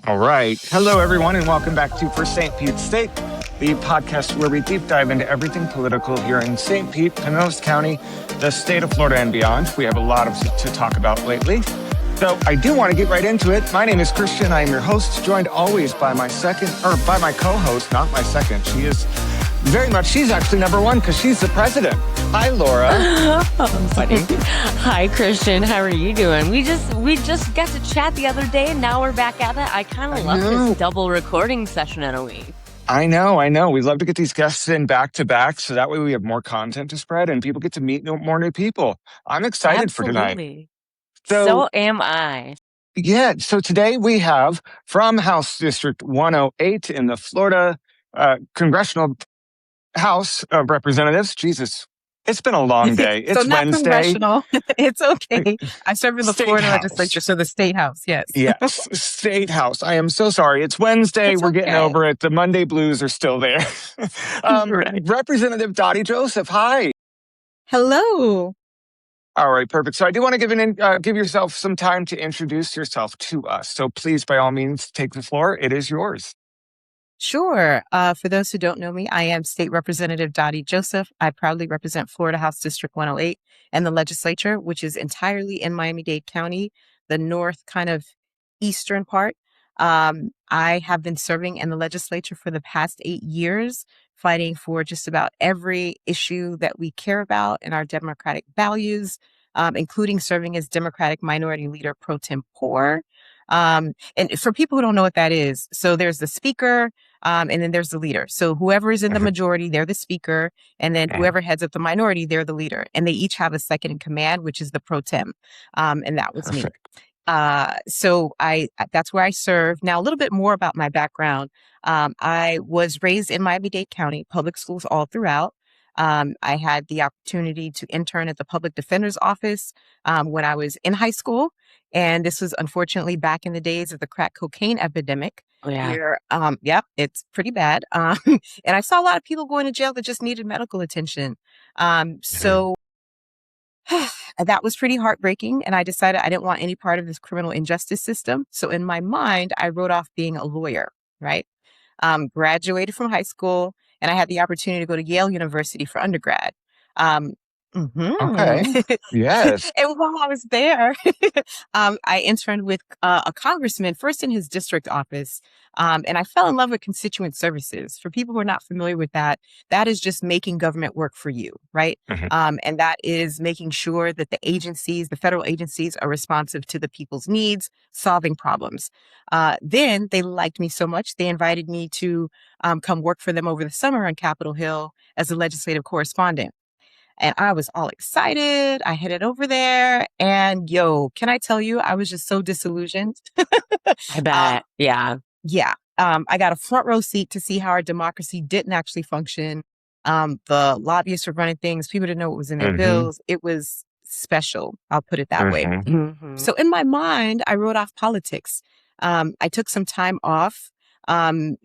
All right. Hello, everyone, and welcome back to For St. Pete State, the podcast where we deep dive into everything political here in St. Pete, Pinellas County, the state of Florida, and beyond. We have a lot to talk about lately. So I do want to get right into it. My name is Christian. I am your host, joined always by my co-host, not my second. She's actually number one because she's the president. Hi, Laura. Funny. Hi, Christian. How are you doing? We just got to chat the other day, and now we're back at it. I kind of love this double recording session in a week. I know. We love to get these guests in back to back, so that way we have more content to spread and people get to meet more new people. I'm excited for tonight. So am I. Yeah. So today we have from House District 108 in the Florida Congressional House of Representatives. Jesus, it's been a long day. It's so not Wednesday. Congressional. It's okay. I serve in the State Florida House. legislature, so the State House, yes. Yes, State House. I am so sorry. It's Wednesday. We're getting over it. The Monday blues are still there. Right. Representative Dotie Joseph, hi. Hello. All right, perfect. So I do want to give yourself some time to introduce yourself to us. So please, by all means, take the floor. It is yours. Sure. For those who don't know me, I am State Representative Dotie Joseph. I proudly represent Florida House District 108 and the legislature, which is entirely in Miami-Dade County, the north kind of eastern part. I have been serving in the legislature for the past 8 years, fighting for just about every issue that we care about in our democratic values, including serving as Democratic Minority Leader pro tempore. And for people who don't know what that is, so there's the speaker, and then there's the leader. So whoever is in the majority, they're the speaker, and then whoever heads up the minority, they're the leader. And they each have a second in command, which is the pro tem. And that was me. So that's where I serve. Now, a little bit more about my background. I was raised in Miami-Dade County, public schools all throughout. I had the opportunity to intern at the public defender's office when I was in high school. And this was unfortunately back in the days of the crack cocaine epidemic. Oh, yeah. Where, it's pretty bad. And I saw a lot of people going to jail that just needed medical attention. So that was pretty heartbreaking. And I decided I didn't want any part of this criminal injustice system. So in my mind, I wrote off being a lawyer, right? Graduated from high school, and I had the opportunity to go to Yale University for undergrad. Okay. Yes. And while I was there, I interned with a congressman, first in his district office. And I fell in love with constituent services. For people who are not familiar with that, that is just making government work for you, right? And that is making sure that the federal agencies are responsive to the people's needs, solving problems. Then they liked me so much, they invited me to come work for them over the summer on Capitol Hill as a legislative correspondent. And I was all excited. I headed over there and can I tell you, I was just so disillusioned. I bet. Yeah. Yeah. I got a front row seat to see how our democracy didn't actually function. The lobbyists were running things. People didn't know what was in their bills. It was special. I'll put it that way. So in my mind, I wrote off politics. I took some time off after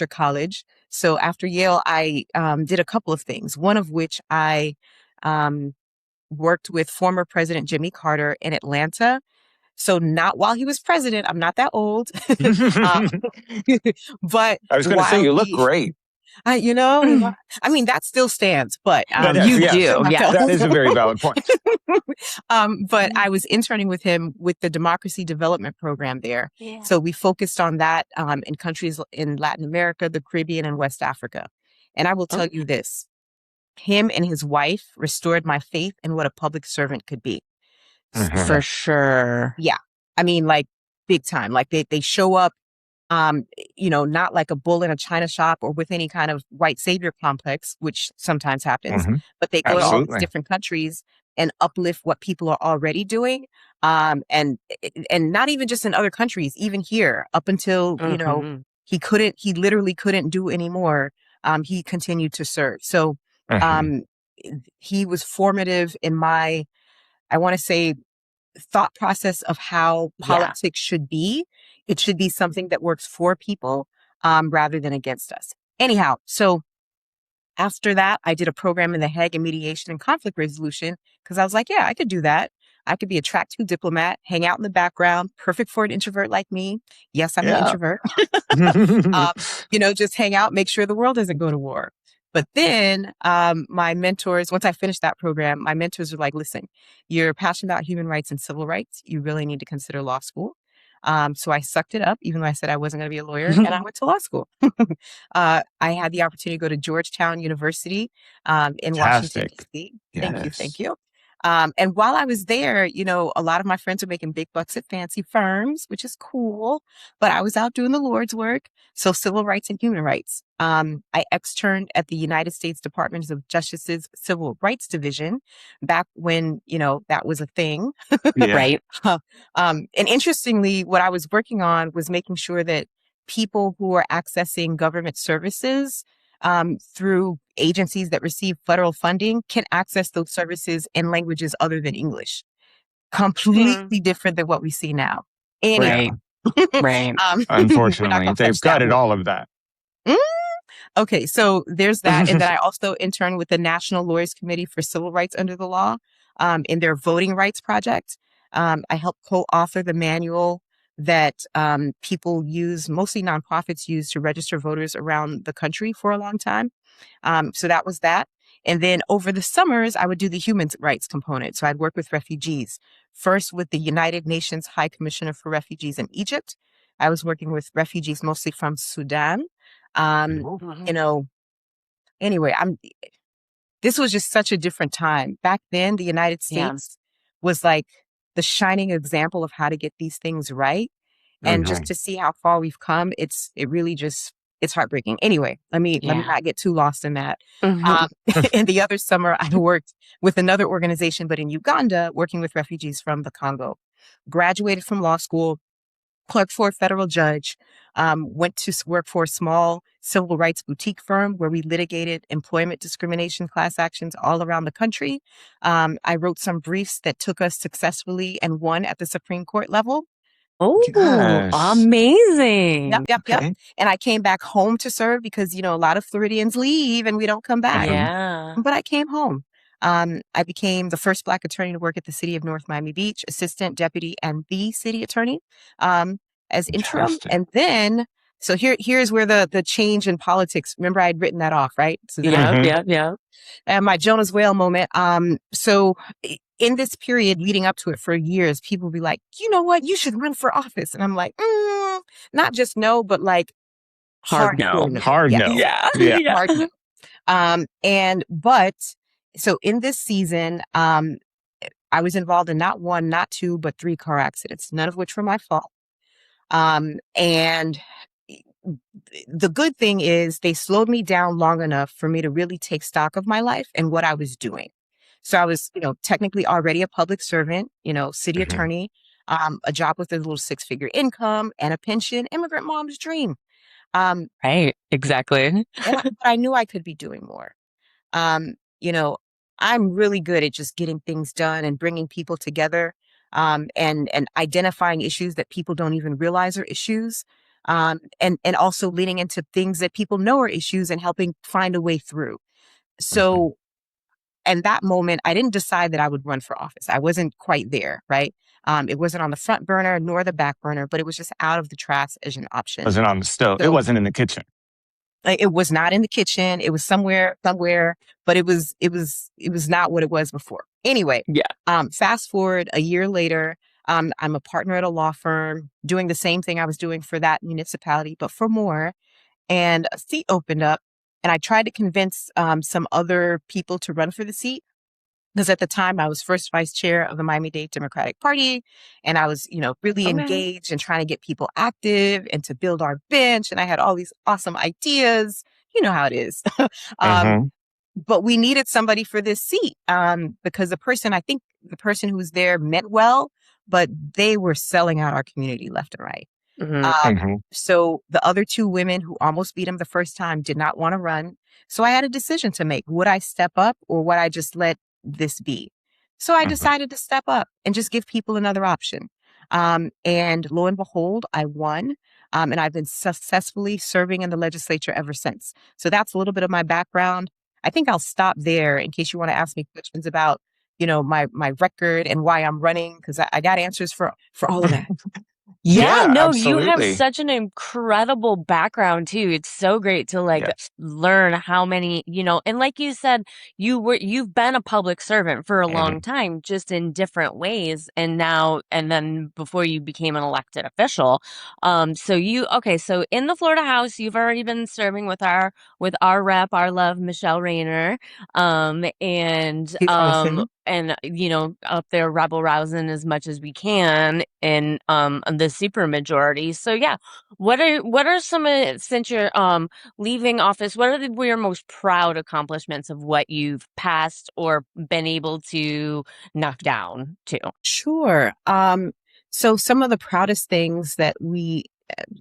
college. So after Yale, I did a couple of things, one of which I worked with former President Jimmy Carter in Atlanta. So not while he was president. I'm not that old. But I was going to say, you look great. I mean, that still stands, but you do. Yeah, that is a very valid point. But I was interning with him with the Democracy Development Program there. Yeah. So we focused on that in countries in Latin America, the Caribbean, and West Africa. And I will tell you this, him and his wife restored my faith in what a public servant could be. For sure. Yeah. I mean, like big time, like they show up, not like a bull in a china shop or with any kind of white savior complex, which sometimes happens, but they go to all these different countries and uplift what people are already doing. And not even just in other countries, even here up until, he literally couldn't do anymore. He continued to serve. So, he was formative in my, I want to say, thought process of how politics should be. It should be something that works for people rather than against us. Anyhow, so after that, I did a program in The Hague in mediation and conflict resolution because I was like, yeah, I could do that. I could be a track two diplomat, hang out in the background, perfect for an introvert like me. Yes, I'm an Yeah. introvert. Just hang out, make sure the world doesn't go to war. But then my mentors, once I finished that program, my mentors were like, listen, you're passionate about human rights and civil rights. You really need to consider law school. So I sucked it up, even though I said I wasn't going to be a lawyer, and I went to law school. I had the opportunity to go to Georgetown University in Washington, Fantastic. D.C. Thank you. Yes. Thank you. And while I was there, a lot of my friends were making big bucks at fancy firms, which is cool, but I was out doing the Lord's work. So civil rights and human rights. I externed at the United States Department of Justice's Civil Rights Division back when, that was a thing. Yeah. Right. And interestingly, what I was working on was making sure that people who are accessing government services through agencies that receive federal funding can access those services in languages other than English. Completely different than what we see now. Anyway, Right. we're not Unfortunately, gonna they've touch that gutted wound. all of that. Okay, so there's that. And then I also interned with the National Lawyers Committee for Civil Rights Under the Law in their voting rights project. I helped co-author the manual that people use, mostly nonprofits use to register voters around the country for a long time. So that was that. And then over the summers, I would do the human rights component. So I'd work with refugees, first with the United Nations High Commissioner for Refugees in Egypt. I was working with refugees mostly from Sudan. Anyway, this was just such a different time. Back then, the United States was like the shining example of how to get these things right. And just to see how far we've come, it's heartbreaking. Anyway, let me not get too lost in that. And the other summer, I worked with another organization, but in Uganda, working with refugees from the Congo. Graduated from law school, clerked for a federal judge, went to work for a small civil rights boutique firm where we litigated employment discrimination class actions all around the country. I wrote some briefs that took us successfully and won at the Supreme Court level. Oh, Yes. amazing. Yep. And I came back home to serve because, a lot of Floridians leave and we don't come back. Yeah. But I came home. I became the first Black attorney to work at the city of North Miami Beach, assistant, deputy, and the city attorney as interim. Fantastic. And then, so here's where the change in politics, remember I'd written that off, right? So then Yeah. and my Jonas Whale moment. So in this period leading up to it for years, people would be like, you know what, you should run for office. And I'm like, not just no, but like Hard no. Hard no. Yeah. Hard no. But so in this season, I was involved in not one, not two, but 3 car accidents, none of which were my fault. And the good thing is they slowed me down long enough for me to really take stock of my life and what I was doing. So I was, technically already a public servant, city attorney, a job with a little 6-figure income and a pension, immigrant mom's dream. Right. Exactly. But I knew I could be doing more. I'm really good at just getting things done and bringing people together, and identifying issues that people don't even realize are issues. And also leaning into things that people know are issues and helping find a way through. So in that moment, I didn't decide that I would run for office. I wasn't quite there, right? It wasn't on the front burner nor the back burner, but it was just out of the trash as an option. Wasn't on the stove. It wasn't in the kitchen. It was not in the kitchen. It was somewhere, but it was not what it was before. Anyway, fast forward a year later, I'm a partner at a law firm doing the same thing I was doing for that municipality, but for more. And a seat opened up, and I tried to convince some other people to run for the seat. Because at the time I was first vice chair of the Miami-Dade Democratic Party, and I was, really engaged and trying to get people active and to build our bench. And I had all these awesome ideas. You know how it is. But we needed somebody for this seat because the person who was there meant well, but they were selling out our community left and right. So the other 2 women who almost beat him the first time did not want to run. So I had a decision to make. Would I step up or would I just let this be? So I decided to step up and just give people another option. And lo and behold, I won. And I've been successfully serving in the legislature ever since. So that's a little bit of my background. I think I'll stop there in case you want to ask me questions about, my record and why I'm running, because I got answers for all of that. Yeah, Yeah, no, you have absolutely. such an incredible background too. It's so great to Yes. learn how many, and like you said, you've been a public servant for a long Mhm. time, just in different ways. And then before you became an elected official. So in the Florida House, you've already been serving with our rep, our love, Michelle Rayner. He's awesome. And up there rebel rousing as much as we can in the super majority. So yeah, what are some of, since you're leaving office, what are your most proud accomplishments of what you've passed or been able to knock down to? Sure. So some of the proudest things that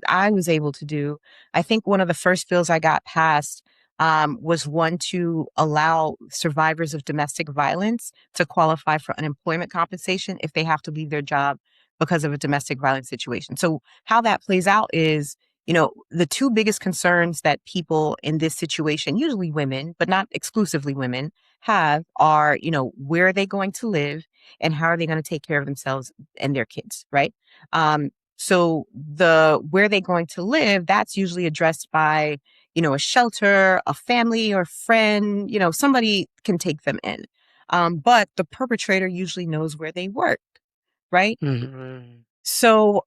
I was able to do, I think one of the first bills I got passed was one to allow survivors of domestic violence to qualify for unemployment compensation if they have to leave their job because of a domestic violence situation. So how that plays out is, the two biggest concerns that people in this situation, usually women, but not exclusively women, have are, where are they going to live and how are they going to take care of themselves and their kids, right? So the where they're going to live, that's usually addressed by, a shelter, a family or friend, somebody can take them in. But the perpetrator usually knows where they work, right? Mhm. So,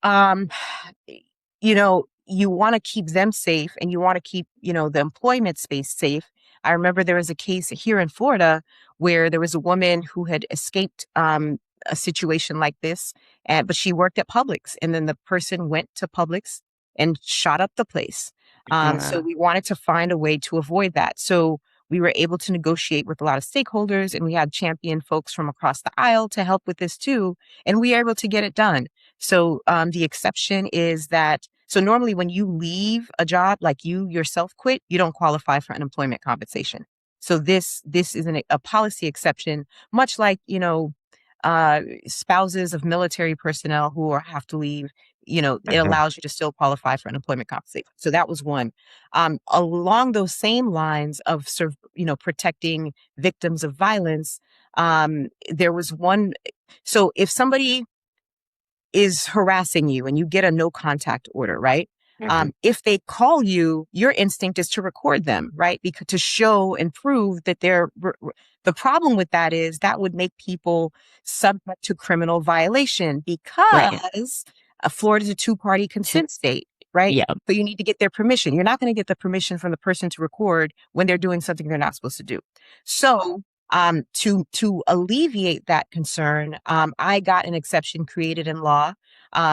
you want to keep them safe and you want to keep, the employment space safe. I remember there was a case here in Florida where there was a woman who had escaped a situation like this, but she worked at Publix, and then the person went to Publix and shot up the place. So Yeah. we wanted to find a way to avoid that. So we were able to negotiate with a lot of stakeholders, and we had champion folks from across the aisle to help with this too. And we were able to get it done. So the exception is that, so normally when you leave a job, like you yourself quit, you don't qualify for unemployment compensation. So this is a policy exception, much like, spouses of military personnel have to leave, it Mhm. allows you to still qualify for unemployment compensation. So that was one. Along those same lines of protecting victims of violence, there was one. So if somebody is harassing you and you get a no contact order, right? Mhm. If they call you, your instinct is to record them, right? Because to show and prove that the problem with that is that would make people subject to criminal violation Right. because Florida's a two-party consent state, right? Yeah. So you need to get their permission. You're not going to get the permission from the person to record when they're doing something they're not supposed to do. So to alleviate that concern, I got an exception created in law,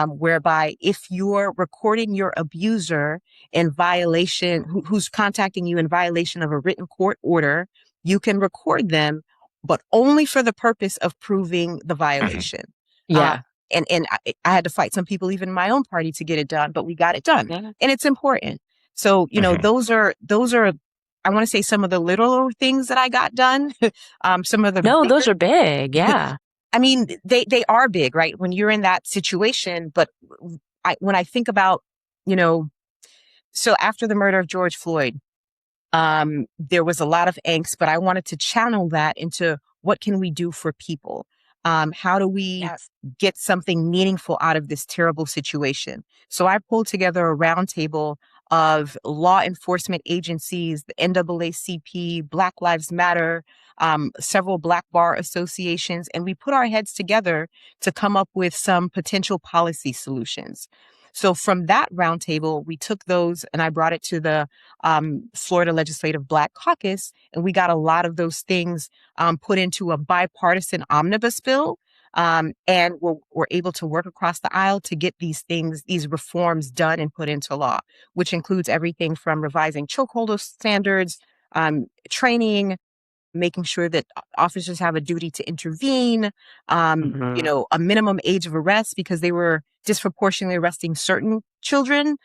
whereby if you're recording your abuser in violation, who's contacting you in violation of a written court order, you can record them, but only for the purpose of proving the Mhm. violation. Uh, Yeah. and I had to fight some people, even in my own party, to get it done, but we got it done, Yeah. and it's important. So, Mhm. those are I want to say some of the little things that I got done. Some of the No, those bigger, are big. Yeah. I mean, they are big, right? When you're in that situation. But when I think about, you know, so after the murder of George Floyd, there was a lot of angst, but I wanted to channel that into what can we do for people? How do we Yes. get something meaningful out of this terrible situation? So I pulled together a roundtable of law enforcement agencies, the NAACP, Black Lives Matter, several Black bar associations, and we put our heads together to come up with some potential policy solutions. So from that roundtable, we took those and I brought it to the Florida Legislative Black Caucus, and we got a lot of those things put into a bipartisan omnibus bill. And we're able to work across the aisle to get these reforms done and put into law, which includes everything from revising chokehold standards, training, making sure that officers have a duty to intervene, Mhm. a minimum age of arrest because they were disproportionately arresting certain children,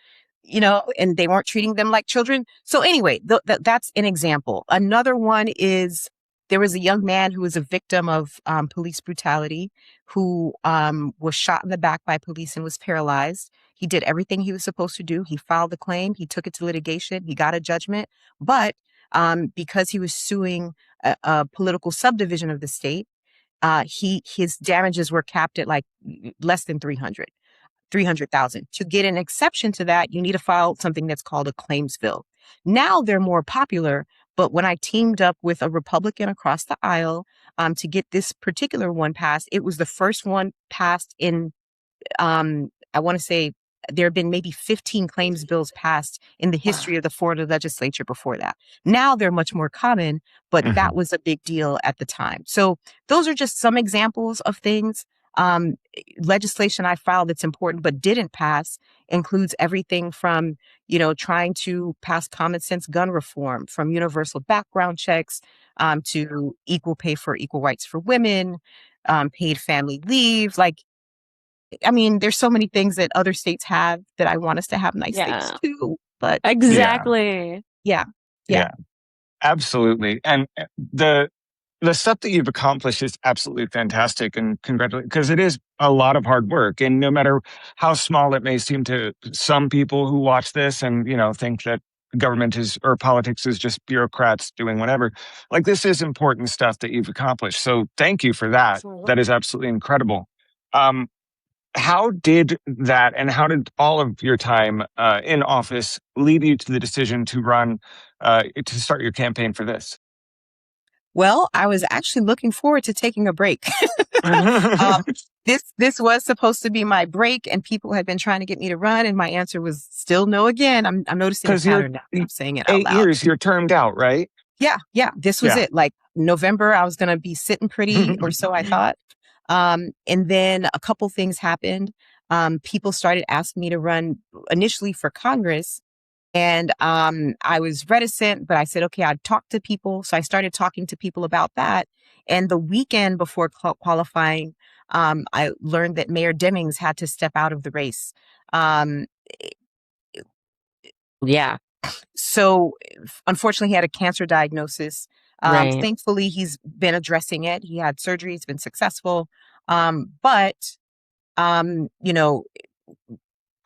and they weren't treating them like children. So anyway, that's an example. Another one is there was a young man who was a victim of police brutality who was shot in the back by police and was paralyzed. He did everything he was supposed to do. He filed the claim. He took it to litigation. He got a judgment. But because he was suing a political subdivision of the state, his damages were capped at like less than 300,000. To get an exception to that, you need to file something that's called a claims bill. Now they're more popular, but when I teamed up with a Republican across the aisle to get this particular one passed, it was the first one passed in, I want to say, there have been maybe 15 claims bills passed in the history of the Florida legislature before that. Now they're much more common, but that was a big deal at the time. So those are just some examples of things. Legislation I filed that's important but didn't pass includes everything from, trying to pass common sense gun reform, from universal background checks, to equal pay for equal rights for women, paid family leave. There's so many things that other states have that I want us to have nice things too. But exactly. Yeah. Absolutely. And the stuff that you've accomplished is absolutely fantastic, and congratulations, because it is a lot of hard work. And no matter how small it may seem to some people who watch this and, think that government is, or politics is just bureaucrats doing whatever, like, this is important stuff that you've accomplished. So thank you for that. Absolutely. That is absolutely incredible. How did that, and how did all of your time in office lead you to the decision to run, to start your campaign for this? Well, I was actually looking forward to taking a break. This was supposed to be my break, and people had been trying to get me to run, and my answer was still no again. I'm noticing a 'Cause you're pattern now. I'm saying it out 8 loud. years, you're termed out, right? Yeah. This was it. Like November, I was going to be sitting pretty, or so I thought. And then a couple things happened. People started asking me to run initially for Congress. And I was reticent, but I said, okay, I'd talk to people. So I started talking to people about that. And the weekend before qualifying, I learned that Mayor Demings had to step out of the race. Yeah. So unfortunately, he had a cancer diagnosis. Right. Thankfully, he's been addressing it. He had surgery. It's been successful. But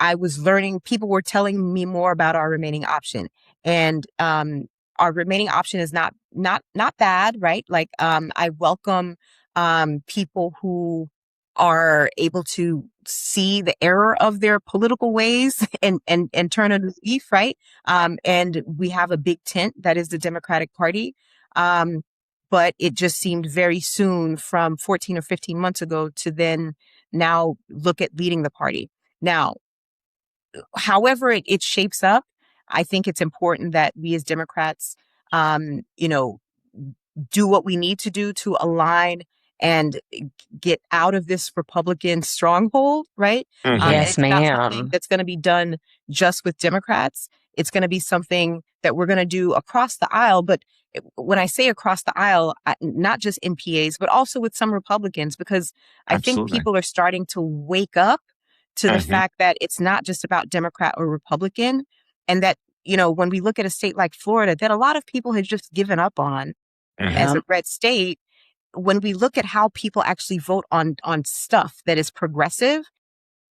I was learning, people were telling me more about our remaining option. And our remaining option is not bad, right? Like, I welcome people who are able to see the error of their political ways and turn a new leaf, right? And we have a big tent that is the Democratic Party. But it just seemed very soon, from 14 or 15 months ago, to then now look at leading the party. Now, however it shapes up, I think it's important that we as Democrats, do what we need to do to align and get out of this Republican stronghold, right? Yes, It's not something ma'am. that's going to be done just with Democrats. It's going to be something that we're going to do across the aisle. But when I say across the aisle, not just MPAs, but also with some Republicans, because I think Absolutely. people are starting to wake up to the fact that it's not just about Democrat or Republican, and that, when we look at a state like Florida, that a lot of people had just given up on as a red state. When we look at how people actually vote on stuff that is progressive,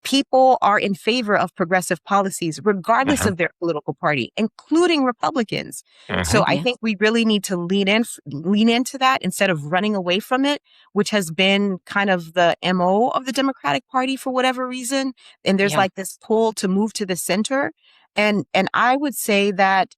people are in favor of progressive policies, regardless of their political party, including Republicans. So I think we really need to lean into that instead of running away from it, which has been kind of the MO of the Democratic Party for whatever reason. And there's like this pull to move to the center. And I would say that,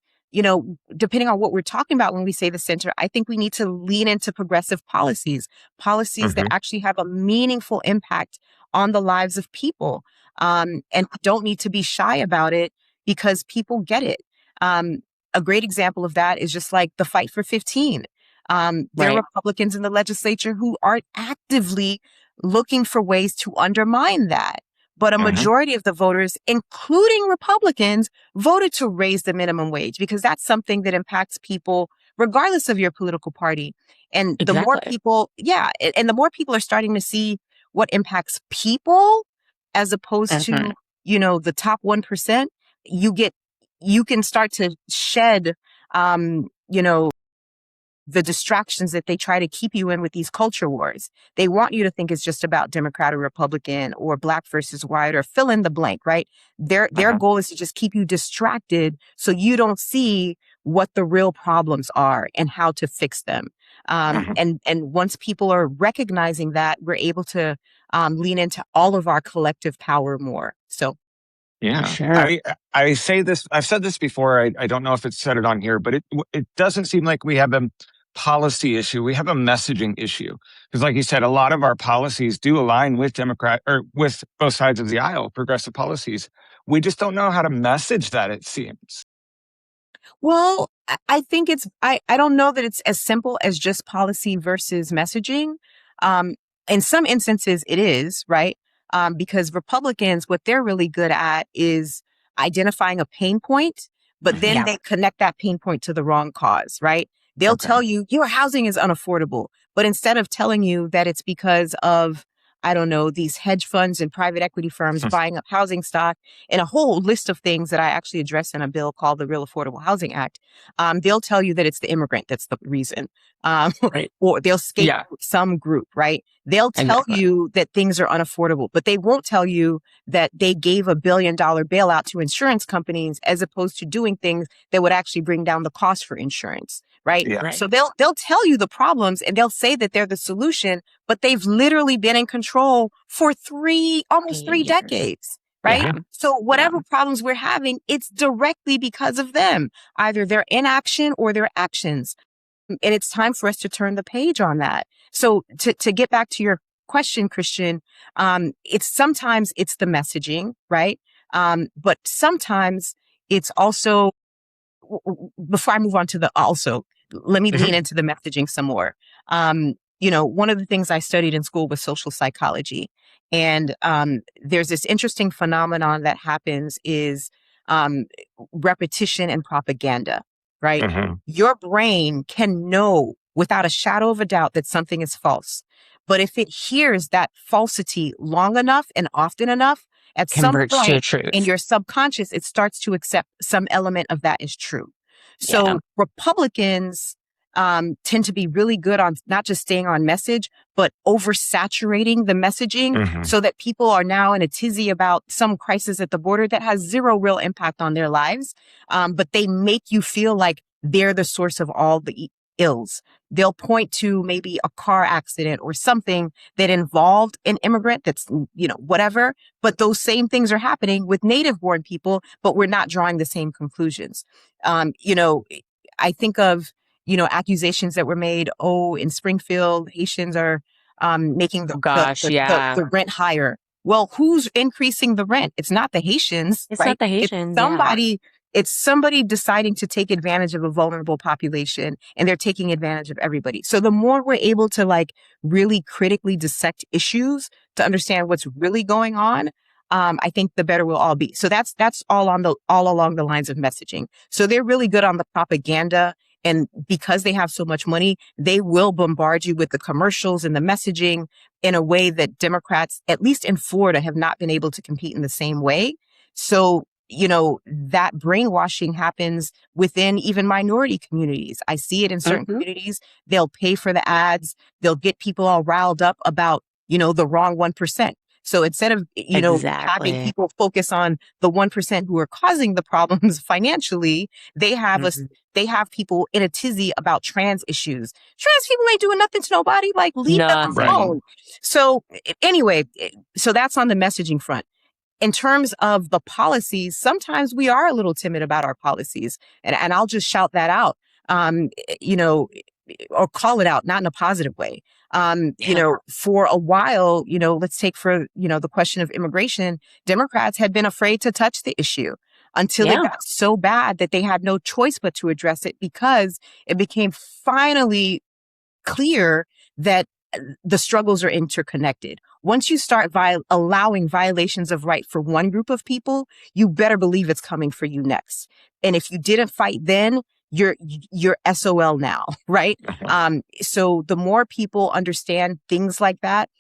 depending on what we're talking about when we say the center, I think we need to lean into progressive policies that actually have a meaningful impact on the lives of people. And don't need to be shy about it, because people get it. A great example of that is just like the Fight for 15. There are Republicans in the legislature who are actively looking for ways to undermine that. But a majority of the voters, including Republicans, voted to raise the minimum wage, because that's something that impacts people regardless of your political party. And the more people, and the more people are starting to see what impacts people as opposed to, the top 1%, you can start to shed, the distractions that they try to keep you in with these culture wars. They want you to think it's just about Democrat or Republican or black versus white or fill in the blank, right? Their goal is to just keep you distracted so you don't see what the real problems are and how to fix them. And once people are recognizing that, we're able to lean into all of our collective power more. So Yeah, Sure. I say this. I've said this before. I don't know if it's said it on here, but it doesn't seem like we have a policy issue. We have a messaging issue because, like you said, a lot of our policies do align with Democrat or with both sides of the aisle, progressive policies. We just don't know how to message that. It seems. well, I think I don't know that it's as simple as just policy versus messaging. Um, in some instances, it is, right? Because Republicans, what they're really good at is identifying a pain point, but then Yeah. they connect that pain point to the wrong cause, right? They'll Okay. tell you your housing is unaffordable, but instead of telling you that it's because of, I don't know, these hedge funds and private equity firms buying up housing stock and a whole list of things that I actually address in a bill called the Real Affordable Housing Act, they'll tell you that it's the immigrant that's the reason. Right. Or they'll scapegoat Yeah. some group, right? They'll tell Exactly. you that things are unaffordable, but they won't tell you that they gave $1 billion bailout to insurance companies as opposed to doing things that would actually bring down the cost for insurance, right? Yeah. Right. So they'll tell you the problems and they'll say that they're the solution, but they've literally been in control for almost 3 Years. decades. Right. Yeah. So whatever problems we're having, it's directly because of them, either their inaction or their actions. And it's time for us to turn the page on that. So to get back to your question, Christian, sometimes it's the messaging, right? But sometimes it's also, before I move on to let me lean into the messaging some more. One of the things I studied in school was social psychology. And there's this interesting phenomenon that happens is um, repetition and propaganda, right? Mhm. Your brain can know without a shadow of a doubt that something is false. But if it hears that falsity long enough and often enough, at some Converts to point truth. in your subconscious, it starts to accept some element of that is true. Yeah. So Republicans tend to be really good on not just staying on message, but oversaturating the messaging Mhm. so that people are now in a tizzy about some crisis at the border that has zero real impact on their lives. But they make you feel like they're the source of all the ills. They'll point to maybe a car accident or something that involved an immigrant that's, whatever. But those same things are happening with native born people, but we're not drawing the same conclusions. I think of, accusations that were made. Oh, in Springfield, Haitians are making Oh gosh, yeah. the rent higher. Well, who's increasing the rent? It's not the Haitians, It's right? not the Haitians, yeah. It's somebody deciding to take advantage of a vulnerable population, and they're taking advantage of everybody. So the more we're able to really critically dissect issues to understand what's really going on, I think the better we'll all be. So that's all along the lines of messaging. So they're really good on the propaganda. And because they have so much money, they will bombard you with the commercials and the messaging in a way that Democrats, at least in Florida, have not been able to compete in the same way. So, that brainwashing happens within even minority communities. I see it in certain communities. They'll pay for the ads. They'll get people all riled up about, the wrong 1%. So instead of, having Exactly. people focus on the 1% who are causing the problems financially, they have they have people in a tizzy about trans issues. Trans people ain't doing nothing to nobody. Like, leave them Right. alone. So anyway, so that's on the messaging front. In terms of the policies, sometimes we are a little timid about our policies. And I'll just shout that out, or call it out, not in a positive way. For a while, let's take for, the question of immigration, Democrats had been afraid to touch the issue until it got so bad that they had no choice but to address it because it became finally clear that the struggles are interconnected. Once you start allowing violations of right for one group of people, you better believe it's coming for you next. And if you didn't fight then, you're SOL now, right? So the more people understand things like that,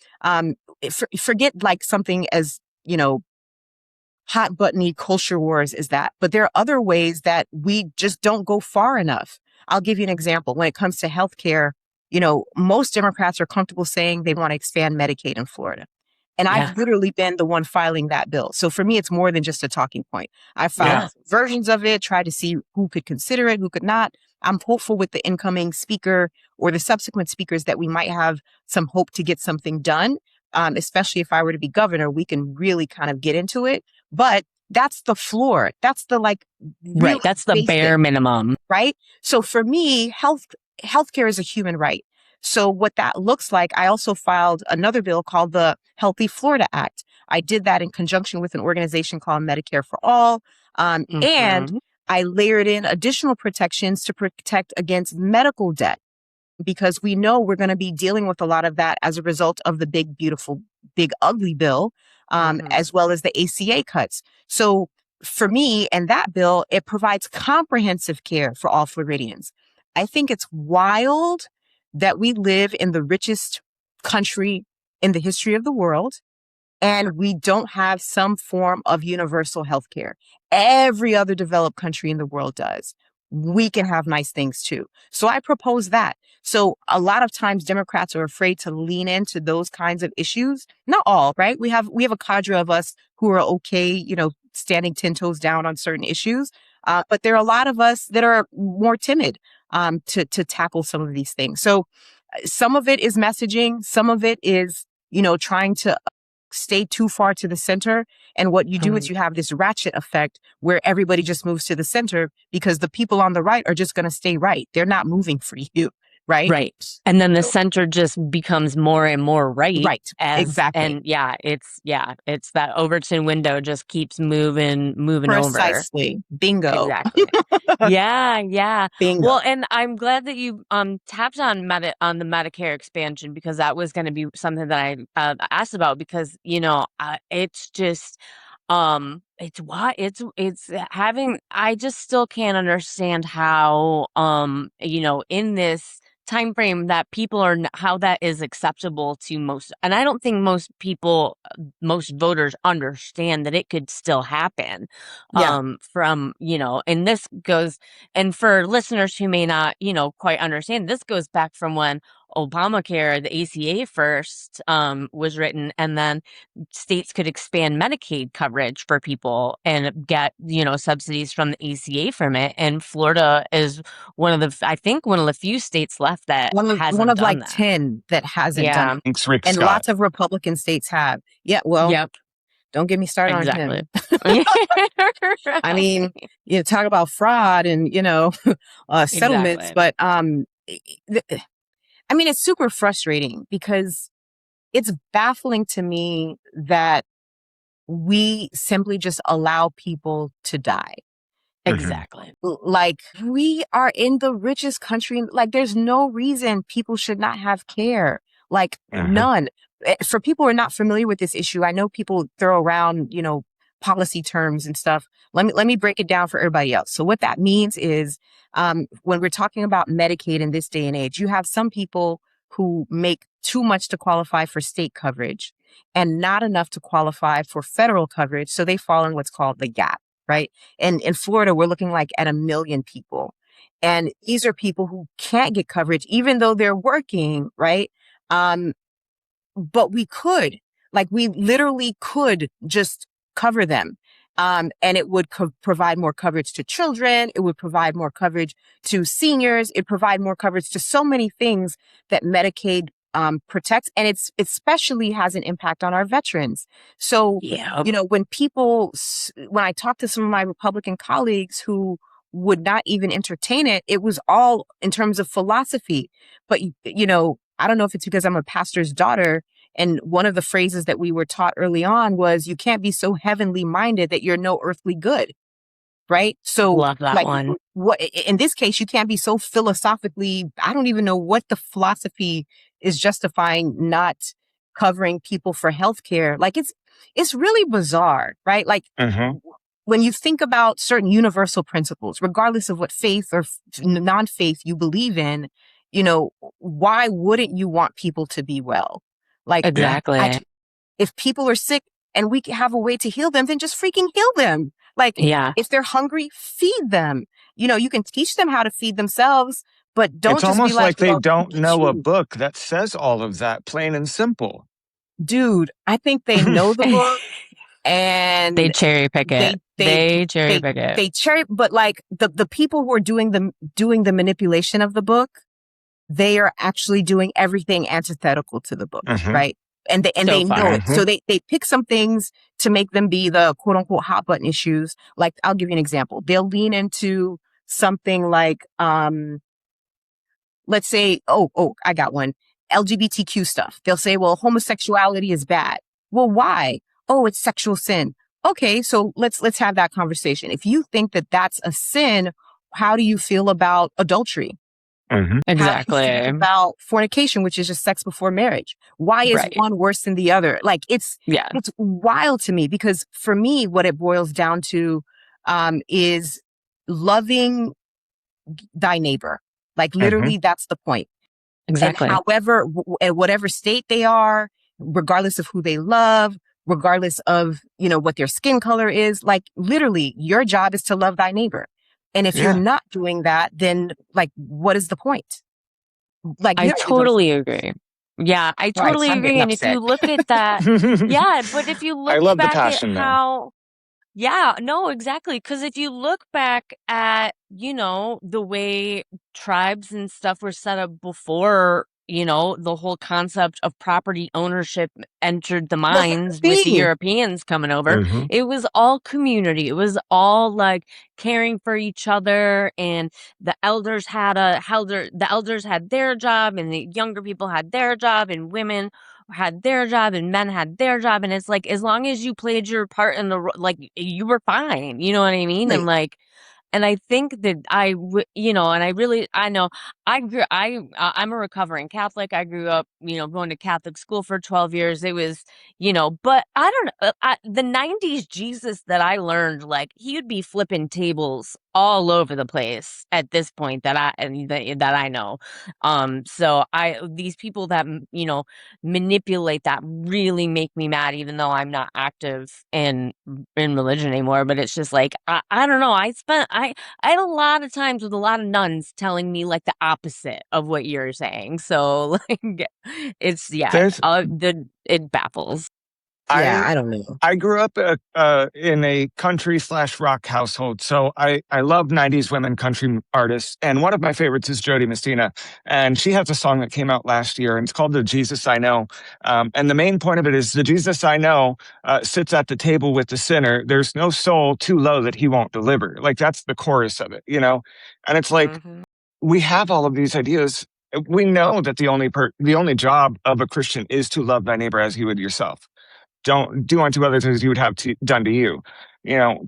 forget something as, hot buttony culture wars is that, but there are other ways that we just don't go far enough. I'll give you an example. When it comes to healthcare, most Democrats are comfortable saying they want to expand Medicaid in Florida. And Yeah. I've literally been the one filing that bill. So for me, it's more than just a talking point. I filed versions of it, tried to see who could consider it, who could not. I'm hopeful with the incoming speaker or the subsequent speakers that we might have some hope to get something done. Especially if I were to be governor, we can really kind of get into it. But that's the floor. That's the really Right. That's the basic, bare minimum. right? So for me, healthcare is a human right. So what that looks like, I also filed another bill called the Healthy Florida Act. I did that in conjunction with an organization called Medicare for All. And I layered in additional protections to protect against medical debt, because we know we're going to be dealing with a lot of that as a result of the big, beautiful, big, ugly bill, as well as the ACA cuts. So for me and that bill, it provides comprehensive care for all Floridians. I think it's wild that we live in the richest country in the history of the world, and we don't have some form of universal health care. Every other developed country in the world does. We can have nice things too. So I propose that. So a lot of times Democrats are afraid to lean into those kinds of issues. Not all, right? We have a cadre of us who are okay, standing 10 toes down on certain issues. But there are a lot of us that are more timid to tackle some of these things. So some of it is messaging. Some of it is, trying to stay too far to the center. And what you do is you have this ratchet effect where everybody just moves to the center because the people on the right are just going to stay right. They're not moving for you. Right. Right. And then the center just becomes more and more right. Right. Exactly. And it's that Overton window just keeps moving Precisely. over. Bingo. Exactly. Yeah. Bingo. Well, and I'm glad that you tapped on the Medicare expansion, because that was going to be something that I asked about, because it's just it's having, I just still can't understand how in this time frame that people are, how that is acceptable to most. And I don't think most voters understand that it could still happen. From, and this goes, and for listeners who may not, quite understand, this goes back from when Obamacare, the ACA first was written, and then states could expand Medicaid coverage for people and get, subsidies from the ACA from it. And Florida is one of the few states left that hasn't one of done that. 10 that hasn't done it. Thanks, Rick and Scott. Lots of Republican states have. Yeah, well, don't get me started on him. I mean, talk about fraud and, settlements, but it's super frustrating because it's baffling to me that we simply just allow people to die. Exactly. Like, we are in the richest country. Like, there's no reason people should not have care. Like, none. For people who are not familiar with this issue, I know people throw around, policy terms and stuff. Let me break it down for everybody else. So what that means is, when we're talking about Medicaid in this day and age, you have some people who make too much to qualify for state coverage and not enough to qualify for federal coverage. So they fall in what's called the gap. Right. And in Florida, we're looking like at 1 million people. And these are people who can't get coverage, even though they're working. Right. But we literally could just cover them. And it would provide more coverage to children. It would provide more coverage to seniors. It provide more coverage to so many things that Medicaid protects. And it especially has an impact on our veterans. So, when I talk to some of my Republican colleagues who would not even entertain it, it was all in terms of philosophy. But, I don't know if it's because I'm a pastor's daughter. And one of the phrases that we were taught early on was, you can't be so heavenly minded that you're no earthly good. Right. So love that one. What in this case, you can't be so philosophically, I don't even know what the philosophy is justifying not covering people for healthcare. Like, it's really bizarre, right? Like, when you think about certain universal principles, regardless of what faith or non-faith you believe in, why wouldn't you want people to be well? Like, exactly. If people are sick and we have a way to heal them, then just freaking heal them. Like, if they're hungry, feed them. You can teach them how to feed themselves, but don't it's just almost be like they don't know a book that says all of that, plain and simple. Dude, I think they know the book and They cherry pick it. They cherry pick it. They cherry, but like the people who are doing the manipulation of the book, they are actually doing everything antithetical to the book, right? And they know it. So they pick some things to make them be the quote unquote hot button issues. Like, I'll give you an example. They'll lean into something like, let's say, I got one. LGBTQ stuff. They'll say, well, homosexuality is bad. Well, why? Oh, it's sexual sin. Okay, so let's have that conversation. If you think that that's a sin, how do you feel about adultery? Exactly. How do you feel about fornication, which is just sex before marriage? Why is one worse than the other? Like, it's wild to me, because for me, what it boils down to is loving thy neighbor. Like, literally, that's the point. Exactly. And however, at whatever state they are, regardless of who they love, regardless of, what their skin color is, like, literally, your job is to love thy neighbor. And if you're not doing that, then, like, what is the point? Like, I totally agree. Yeah, I totally agree. And if you look at that, but if you look back at how, no, exactly. Because if you look back at, the way tribes and stuff were set up before, the whole concept of property ownership entered the minds with the Europeans coming over, it was all community. It was all like caring for each other, and the elders had their job, and the younger people had their job, and women had their job, and men had their job. And it's like, as long as you played your part in like, you were fine. You know what I mean? And like, and I think that I'm a recovering Catholic. I grew up, going to Catholic school for 12 years. It was, but I don't know, the 90s Jesus that I learned, like, he would be flipping tables all over the place at this point that I know. So these people that, manipulate that really make me mad, even though I'm not active in religion anymore. But it's just like, I don't know. I had a lot of times with a lot of nuns telling me like the opposite of what you're saying. So like, it's it baffles. I don't know. I grew up in a country/rock household, so I love 90s women country artists, and one of my favorites is Jody Mestina, and she has a song that came out last year, and it's called "The Jesus I Know," and the main point of it is the Jesus I know sits at the table with the sinner. There's no soul too low that he won't deliver. Like, that's the chorus of it, and it's like, we have all of these ideas. We know that the only job of a Christian is to love thy neighbor as you would yourself. Don't do unto others as you would have done to you.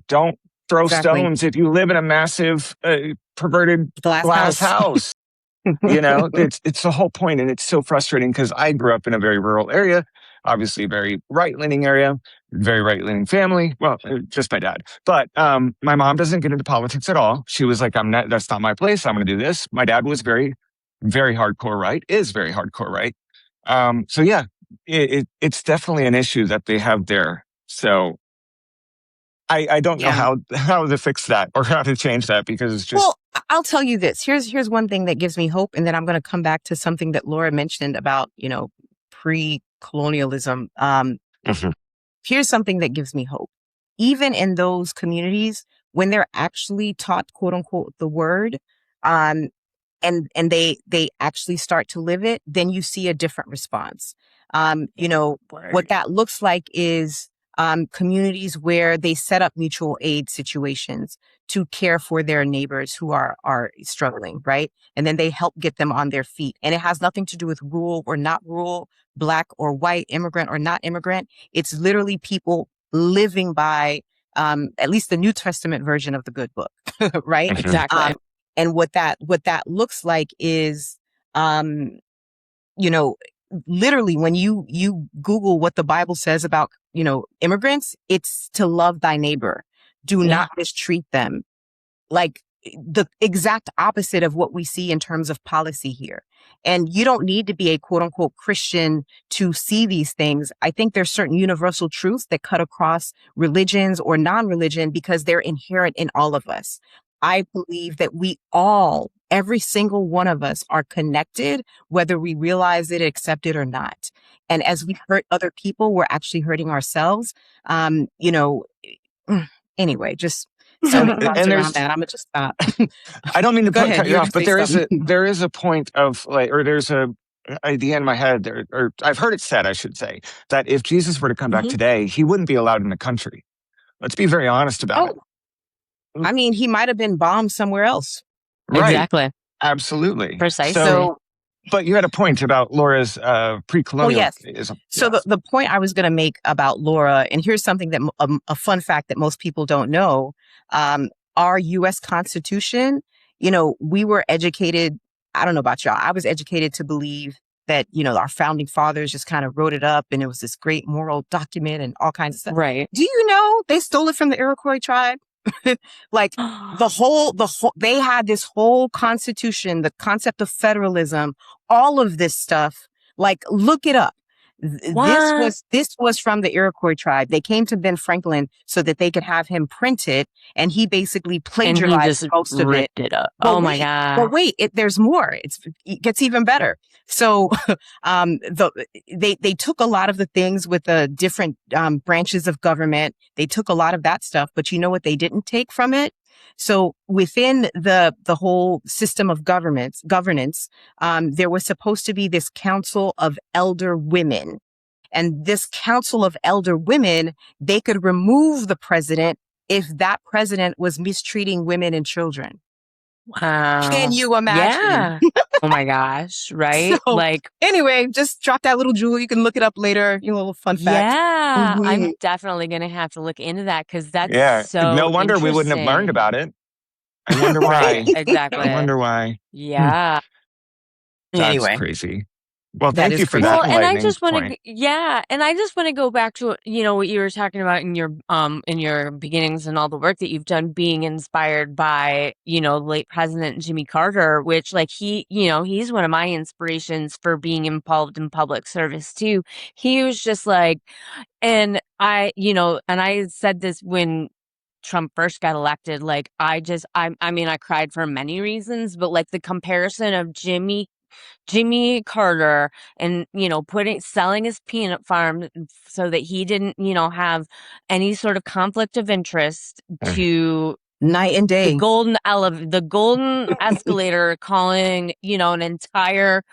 Don't throw stones if you live in a massive perverted glass house. It's the whole point, and it's so frustrating because I grew up in a very rural area, obviously a very right-leaning area, very right-leaning family. Well, just my dad, but my mom doesn't get into politics at all. She was like, that's not my place. I'm going to do this. My dad was very, very hardcore right. Is very hardcore right. So yeah. It's definitely an issue that they have there. So I don't know how to fix that or how to change that, because it's just... Well, I'll tell you this. Here's one thing that gives me hope, and then I'm going to come back to something that Laura mentioned about, pre-colonialism. Here's something that gives me hope. Even in those communities, when they're actually taught, quote unquote, the word, and they actually start to live it, then you see a different response. What that looks like is communities where they set up mutual aid situations to care for their neighbors who are struggling, right? And then they help get them on their feet. And it has nothing to do with rural or not rural, black or white, immigrant or not immigrant. It's literally people living by at least the New Testament version of the good book, right? Exactly. And what that looks like is, literally when you Google what the Bible says about, immigrants, it's to love thy neighbor. Do not mistreat them. Like, the exact opposite of what we see in terms of policy here. And you don't need to be a quote unquote Christian to see these things. I think there's certain universal truths that cut across religions or non-religion because they're inherent in all of us. I believe that we all, every single one of us, are connected, whether we realize it, accept it or not. And as we hurt other people, we're actually hurting ourselves. You know, anyway, just so many thoughts And around there's, that. I'm gonna just stop. I don't mean to Go ahead. cut You you were off, gonna but say something. there is a point of like, or there's a idea in my head, or I've heard it said, I should say, that if Jesus were to come back Mhm. today, he wouldn't be allowed in the country. Let's be very honest about it. Oh, I mean, he might have been bombed somewhere else. Right. Exactly. Absolutely. Precisely. So, But you had a point about Laura's pre-colonialism. So Yes. the point I was going to make about Laura, and here's something that a fun fact that most people don't know, our U.S. Constitution, you know, we were educated. I don't know about y'all. I was educated to believe that, you know, our founding fathers just kind of wrote it up and it was this great moral document and all kinds of stuff. Right. Do you know they stole it from the Iroquois tribe? Like they had this whole constitution, the concept of federalism, all of this stuff. Like, look it up. What? This was from the Iroquois tribe. They came to Ben Franklin so that they could have him print it, and he basically And he plagiarized just most of it. ripped it up. But Oh my wait, God. there's more. It gets even better. So, they took a lot of the things with the different branches of government. They took a lot of that stuff, but you know what they didn't take from it? So within the whole system of governance, there was supposed to be this council of elder women. And this council of elder women, they could remove the president if that president was mistreating women and children. Wow. Can you imagine? Yeah. Oh my gosh. Right? So, Like, anyway, just drop that little jewel. You can look it up later. You know, a little fun fact. yeah, I'm Mhm. definitely going to have to look into that because that's Yeah. so No wonder we wouldn't have learned interesting. about it. I wonder why. Right. I Exactly. wonder why. Yeah. That's Anyway, crazy. Well, that thank is you for crazy. that Well, and I enlightening just want to, point. yeah, and I just want to go back to, you know, what you were talking about in your beginnings and all the work that you've done being inspired by, you know, late President Jimmy Carter, which like he, you know, he's one of my inspirations for being involved in public service too. He was just like, and I, you know, and I said this when Trump first got elected, like I mean, I cried for many reasons, but like the comparison of Jimmy Carter and, you know, selling his peanut farm so that he didn't, you know, have any sort of conflict of interest to Night and day. the golden escalator calling, you know, an entire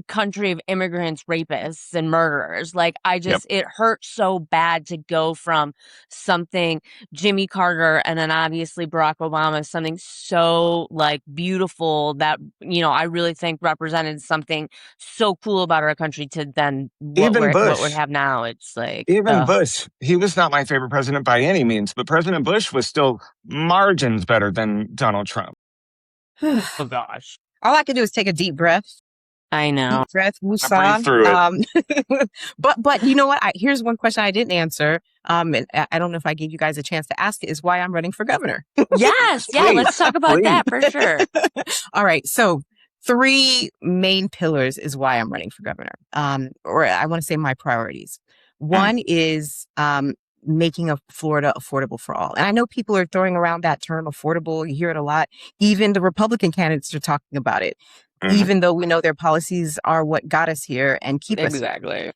country of immigrants, rapists, and murderers. Like, it hurts so bad to go from something Jimmy Carter and then obviously Barack Obama, something so like beautiful that, you know, I really think represented something so cool about our country to then what we Bush. have now. It's like, Even Bush, he was not my favorite president by any means, but President Bush was still margins better than Donald Trump. oh gosh. All I can do is take a deep breath. I know. Deep breath, Breathe woosah. through it. But you know what? Here's one question I didn't answer. And I don't know if I gave you guys a chance to ask it, is why I'm running for governor. Yes. Yeah. Please, Let's talk about that for sure. All right. So 3 main pillars is why I'm running for governor. Or I want to say my priorities. One is making Florida affordable for all. And I know people are throwing around that term affordable. You hear it a lot. Even the Republican candidates are talking about it. Even though we know their policies are what got us here and keep us here. Exactly.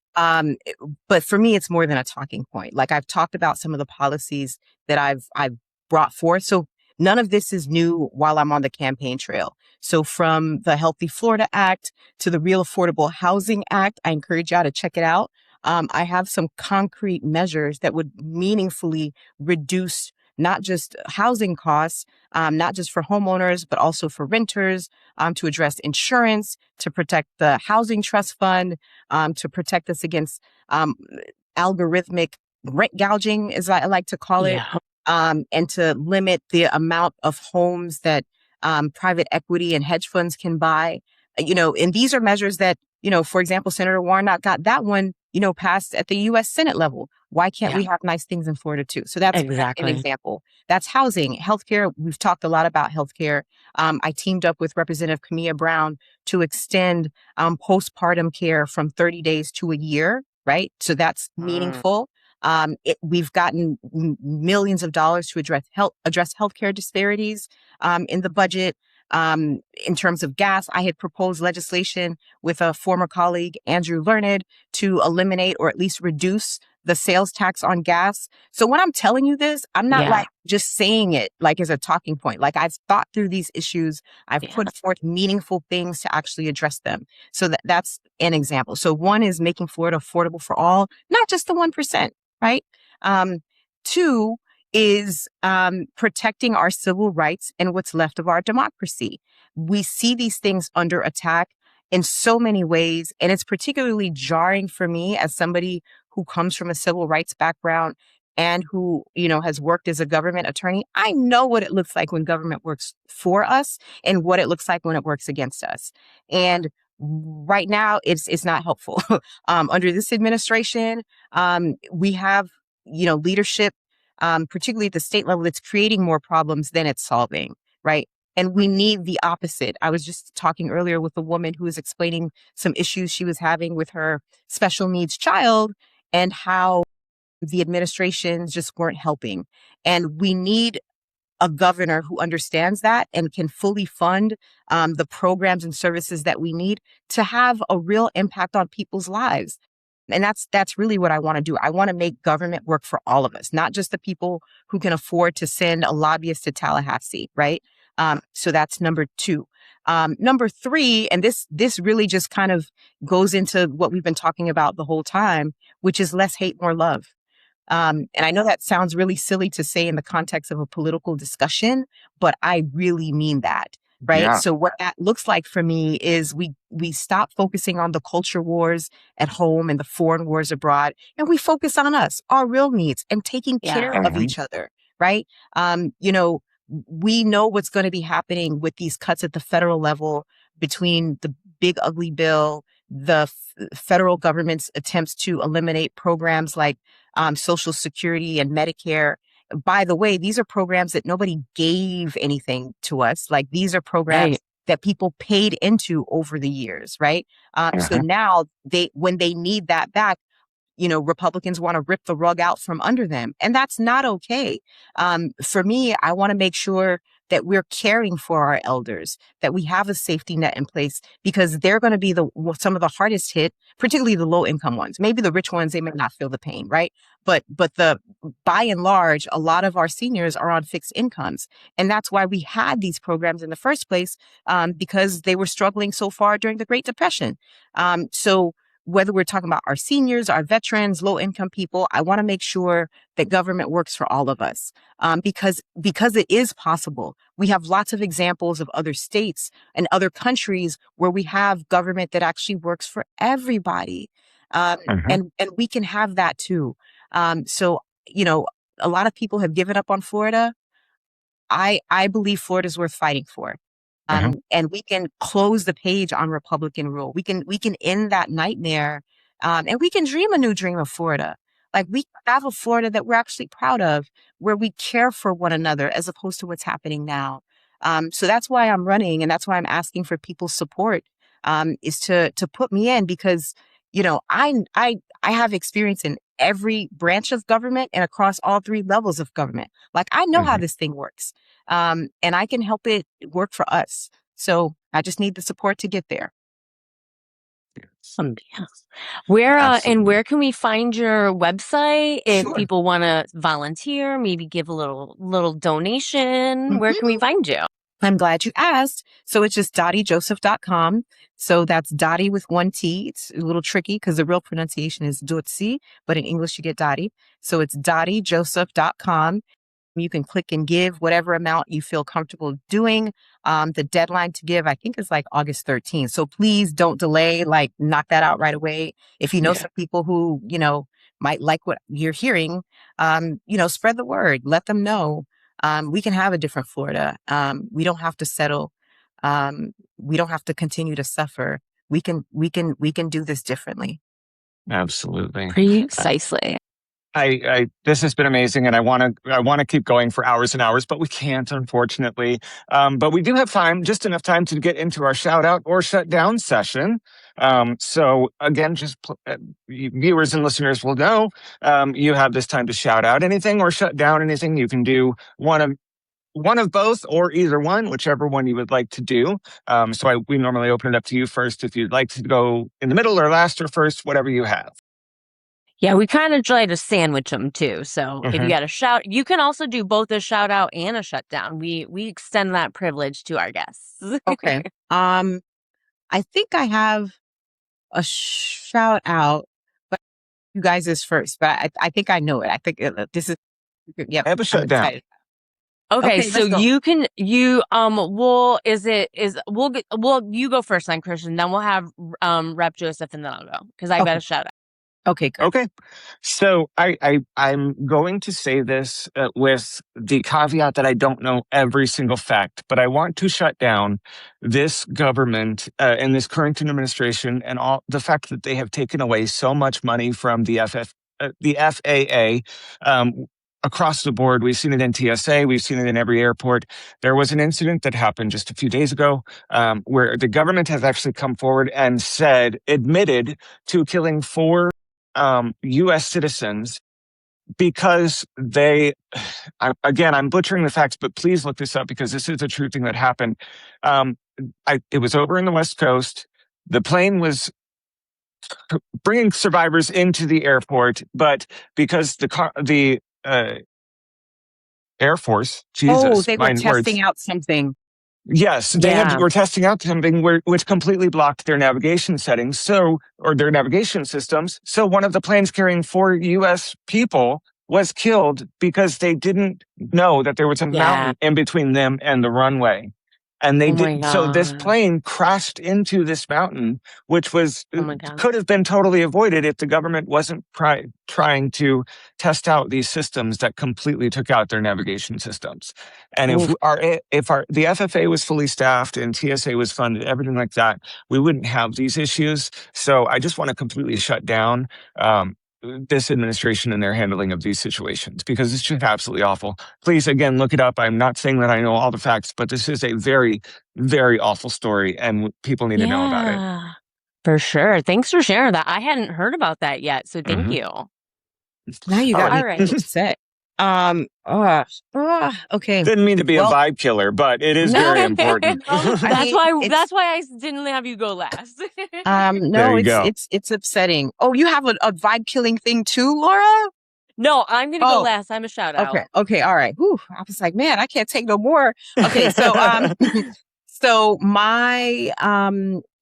But for me, it's more than a talking point. Like, I've talked about some of the policies that I've brought forth. So none of this is new while I'm on the campaign trail. So from the Healthy Florida Act to the Real Affordable Housing Act, I encourage y'all to check it out. I have some concrete measures that would meaningfully reduce not just housing costs, not just for homeowners, but also for renters, to address insurance, to protect the housing trust fund, to protect us against algorithmic rent gouging, as I like to call it, and to limit the amount of homes that private equity and hedge funds can buy. You know, and these are measures that, you know, for example, Senator Warnock got that one, you know, passed at the U.S. Senate level. Why can't we have nice things in Florida too? So that's an example. That's housing, healthcare. We've talked a lot about healthcare. I teamed up with Representative Camilla Brown to extend postpartum care from 30 days to a year, right? So that's meaningful. We've gotten millions of dollars to address healthcare disparities in the budget. In terms of gas, I had proposed legislation with a former colleague, Andrew Learned, to eliminate or at least reduce the sales tax on gas. So when I'm telling you this, I'm not like just saying it like as a talking point. Like I've thought through these issues. I've put forth meaningful things to actually address them. So that's an example. So one is making Florida affordable for all, not just the 1%, right? Two is protecting our civil rights and what's left of our democracy. We see these things under attack in so many ways, and it's particularly jarring for me as somebody who comes from a civil rights background and who, has worked as a government attorney. I know what it looks like when government works for us and what it looks like when it works against us. And right now, it's not helpful. Under this administration, we have, leadership, particularly at the state level, that's creating more problems than it's solving, right? And we need the opposite. I was just talking earlier with a woman who was explaining some issues she was having with her special needs child and how the administrations just weren't helping. And we need a governor who understands that and can fully fund the programs and services that we need to have a real impact on people's lives. And that's really what I want to do. I want to make government work for all of us, not just the people who can afford to send a lobbyist to Tallahassee, right? So that's number two. Number three, and this really just kind of goes into what we've been talking about the whole time, which is less hate, more love. And I know that sounds really silly to say in the context of a political discussion, but I really mean that, right? Yeah. So what that looks like for me is we stop focusing on the culture wars at home and the foreign wars abroad, and we focus on us, our real needs, and taking care of each other, right? We know what's going to be happening with these cuts at the federal level between the big ugly bill, the federal government's attempts to eliminate programs like Social Security and Medicare. By the way, these are programs that nobody gave anything to us. Like these are programs that people paid into over the years, right? So now when they need that back, Republicans want to rip the rug out from under them. And that's not okay. For me, I want to make sure that we're caring for our elders, that we have a safety net in place, because they're going to be some of the hardest hit, particularly the low income ones. Maybe the rich ones, they may not feel the pain, right? But by and large, a lot of our seniors are on fixed incomes. And that's why we had these programs in the first place, because they were struggling so far during the Great Depression. So whether we're talking about our seniors, our veterans, low income people, I want to make sure that government works for all of us, because it is possible. We have lots of examples of other states and other countries where we have government that actually works for everybody. And we can have that too. So, a lot of people have given up on Florida. I believe Florida is worth fighting for. And we can close the page on Republican rule. We can end that nightmare, and we can dream a new dream of Florida. Like we have a Florida that we're actually proud of, where we care for one another as opposed to what's happening now. So that's why I'm running, and that's why I'm asking for people's support, is to put me in, because I have experience in every branch of government and across all three levels of government. Like I know how this thing works. And I can help it work for us. So I just need the support to get there. Where and where can we find your website if Sure. people want to volunteer, maybe give a little donation? Where can we find you? I'm glad you asked. So it's just DotieJoseph.com. So that's Dotie with one T. It's a little tricky because the real pronunciation is Dotie, but in English you get Dotie. So it's DotieJoseph.com. You can click and give whatever amount you feel comfortable doing. The deadline to give, I think, is like August 13th. So please don't delay, like knock that out right away. If you know some people who, might like what you're hearing, spread the word, let them know. We can have a different Florida. We don't have to settle. We don't have to continue to suffer. We can do this differently. Absolutely. Precisely. This has been amazing, and I want to keep going for hours and hours, but we can't, unfortunately. But we do have time, just enough time to get into our shout out or shut down session. So again, just viewers and listeners will know, you have this time to shout out anything or shut down anything. You can do one one of both or either one, whichever one you would like to do. We normally open it up to you first if you'd like to go in the middle or last or first, whatever you have. Yeah, we kind of try to sandwich them too. So if you got a shout, you can also do both a shout out and a shutdown. We extend that privilege to our guests. Okay. I think I have a shout out, but you guys is first. But I think I know it. I think this is. Yep. I have a I'm shutdown. excited. Okay, Okay, so let's go. you you go first then, Christian. Then we'll have Rep Joseph, and then I'll go because I got Okay. a shout out. Okay, good. Okay. So I'm going to say this with the caveat that I don't know every single fact, but I want to shut down this government and this current administration and all the fact that they have taken away so much money from the FAA. Across the board, we've seen it in TSA, we've seen it in every airport. There was an incident that happened just a few days ago where the government has actually come forward and admitted to killing 4 U.S. citizens because I'm butchering the facts, but please look this up because this is a true thing that happened. It was over in the West Coast. The plane was bringing survivors into the airport, but because the Air Force, Jesus, They were my words. testing out something. Yes, were testing out something which completely blocked their navigation settings, or their navigation systems. So one of the planes carrying 4 U.S. people was killed because they didn't know that there was a mountain in between them and the runway. And they did. So this plane crashed into this mountain, which could have been totally avoided if the government wasn't trying to test out these systems that completely took out their navigation systems. And if the FFA was fully staffed and TSA was funded, everything like that, we wouldn't have these issues. So I just want to completely shut down this administration and their handling of these situations because it's just absolutely awful. Please, again, look it up. I'm not saying that I know all the facts, but this is a very, very awful story and people need to know about it. For sure. Thanks for sharing that. I hadn't heard about that yet, so thank you. Now you got me upset. Okay. Didn't mean to be a vibe killer, but it is very important. That's why I didn't have you go last. It's upsetting. Oh, you have a vibe killing thing too, Laura? No, I'm gonna go last. I'm a shout out. Okay, all right. Whew, I was like, man, I can't take no more. Okay, so so my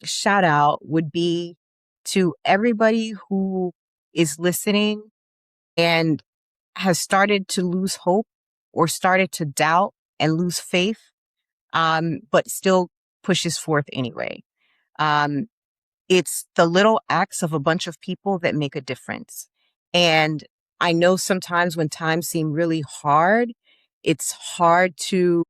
shout out would be to everybody who is listening and has started to lose hope or started to doubt and lose faith, but still pushes forth anyway. It's the little acts of a bunch of people that make a difference. And I know sometimes when times seem really hard, it's hard to,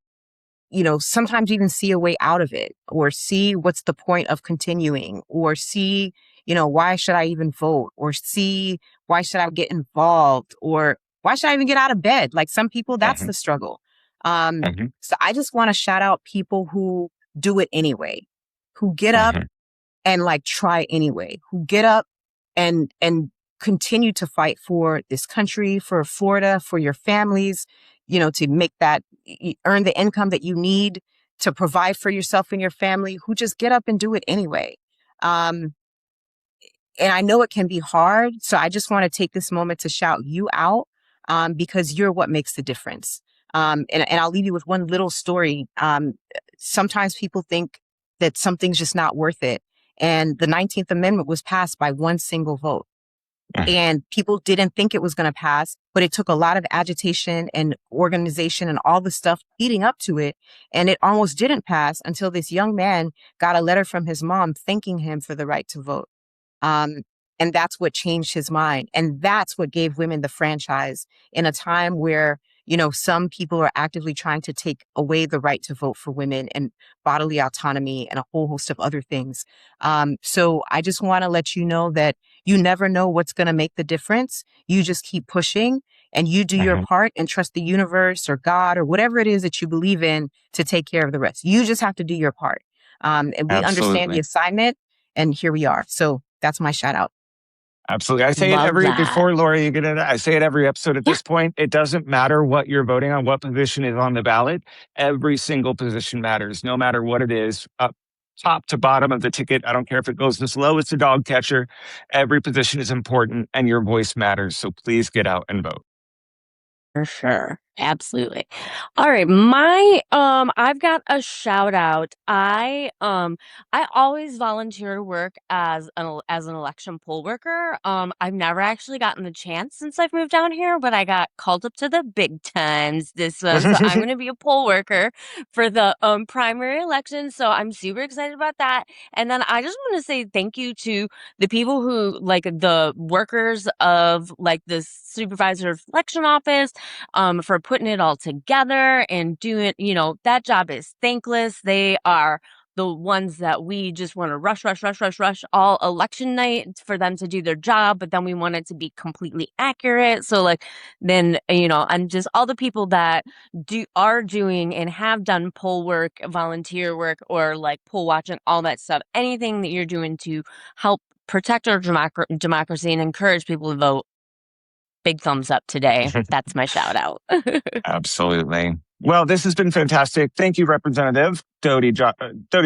sometimes even see a way out of it or see what's the point of continuing or see, why should I even vote or see why should I get involved or why should I even get out of bed? Like some people, that's the struggle. So I just want to shout out people who do it anyway, who get up and try anyway, who get up and continue to fight for this country, for Florida, for your families, to make that, earn the income that you need to provide for yourself and your family, who just get up and do it anyway. And I know it can be hard. So I just want to take this moment to shout you out because you're what makes the difference. And I'll leave you with one little story. Sometimes people think that something's just not worth it. And the 19th Amendment was passed by one single vote. And people didn't think it was going to pass, but it took a lot of agitation and organization and all the stuff leading up to it. And it almost didn't pass until this young man got a letter from his mom thanking him for the right to vote. And that's what changed his mind. And that's what gave women the franchise in a time where, some people are actively trying to take away the right to vote for women and bodily autonomy and a whole host of other things. So I just want to let you know that you never know what's going to make the difference. You just keep pushing and you do your part and trust the universe or God or whatever it is that you believe in to take care of the rest. You just have to do your part. And we understand the assignment and here we are. So that's my shout out. Absolutely. I say Love it that. before Laura, you get it. I say it every episode at this point. It doesn't matter what you're voting on, what position is on the ballot. Every single position matters, no matter what it is, up top to bottom of the ticket. I don't care if it goes as low as the dog catcher. Every position is important and your voice matters. So please get out and vote. For sure. Absolutely. All right. I've got a shout out. I always volunteer to work as an election poll worker. I've never actually gotten the chance since I've moved down here, but I got called up to the big times so I'm going to be a poll worker for the primary election. So I'm super excited about that. And then I just want to say thank you to the people who, like, the workers of, like, the supervisor of election office, for putting it all together and doing, that job is thankless. They are the ones that we just want to rush all election night for them to do their job, but then we want it to be completely accurate. So, like, then, and just all the people that are doing and have done poll work, volunteer work, or like poll watching, all that stuff, anything that you're doing to help protect our democracy and encourage people to vote. Big thumbs up today. That's my shout out. Absolutely. Well, this has been fantastic. Thank you, Representative Dotie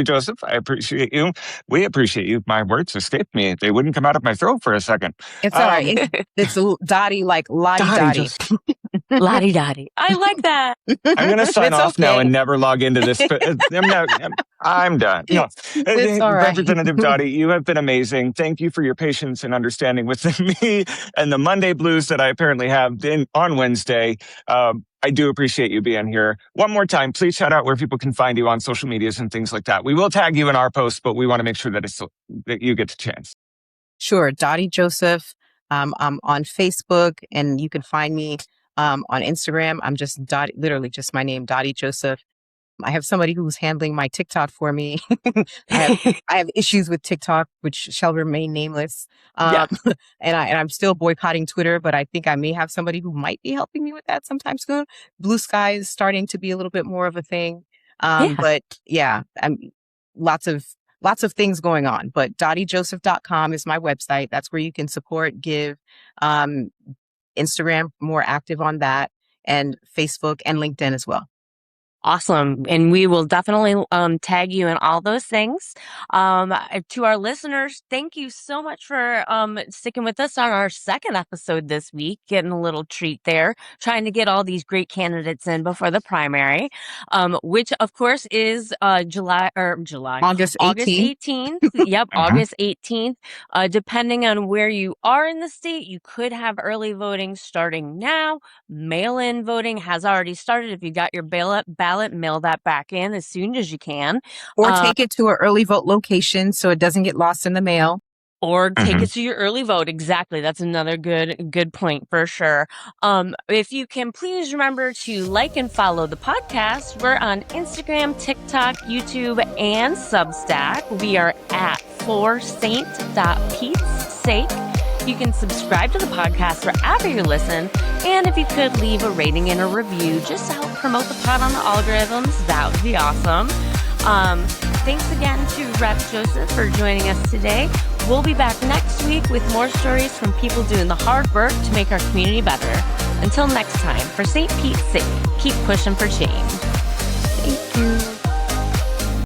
Joseph. I appreciate you. We appreciate you. My words escaped me. They wouldn't come out of my throat for a second. It's all right. It's Dottie, like Lottie Dottie. Lottie Dottie. I like that. I'm going to sign off now and never log into this. I'm done. No. It's all right. Representative Dotie, you have been amazing. Thank you for your patience and understanding with me and the Monday blues that I apparently have on Wednesday. I do appreciate you being here. One more time, please shout out where people can find you on social medias and things like that. We will tag you in our posts, but we want to make sure that that you get the chance. Sure. Dotie Joseph. I'm on Facebook, and you can find me on Instagram. I'm just Dottie, literally just my name, Dotie Joseph. I have somebody who's handling my TikTok for me. I have issues with TikTok, which shall remain nameless. And I'm still boycotting Twitter, but I think I may have somebody who might be helping me with that sometime soon. Blue Sky is starting to be a little bit more of a thing. But yeah, lots of things going on. But DottieJoseph.com is my website. That's where you can support, give. Instagram, more active on that, and Facebook and LinkedIn as well. Awesome. And we will definitely tag you in all those things. To our listeners, thank you so much for sticking with us on our second episode this week, getting a little treat there, trying to get all these great candidates in before the primary, which of course is August 18th. Yep, August 18th. Depending on where you are in the state, you could have early voting starting now. Mail-in voting has already started. If you got your ballot, mail that back in as soon as you can. Or take it to an early vote location so it doesn't get lost in the mail. Or take it to your early vote. Exactly. That's another good point for sure. If you can, please remember to like and follow the podcast. We're on Instagram, TikTok, YouTube, and Substack. We are at forsaint.petesake. You can subscribe to the podcast wherever you listen. And if you could leave a rating and a review just to help promote the pod on the algorithms, that would be awesome. Thanks again to Rep Joseph for joining us today. We'll be back next week with more stories from people doing the hard work to make our community better. Until next time, for St. Pete's sake, keep pushing for change.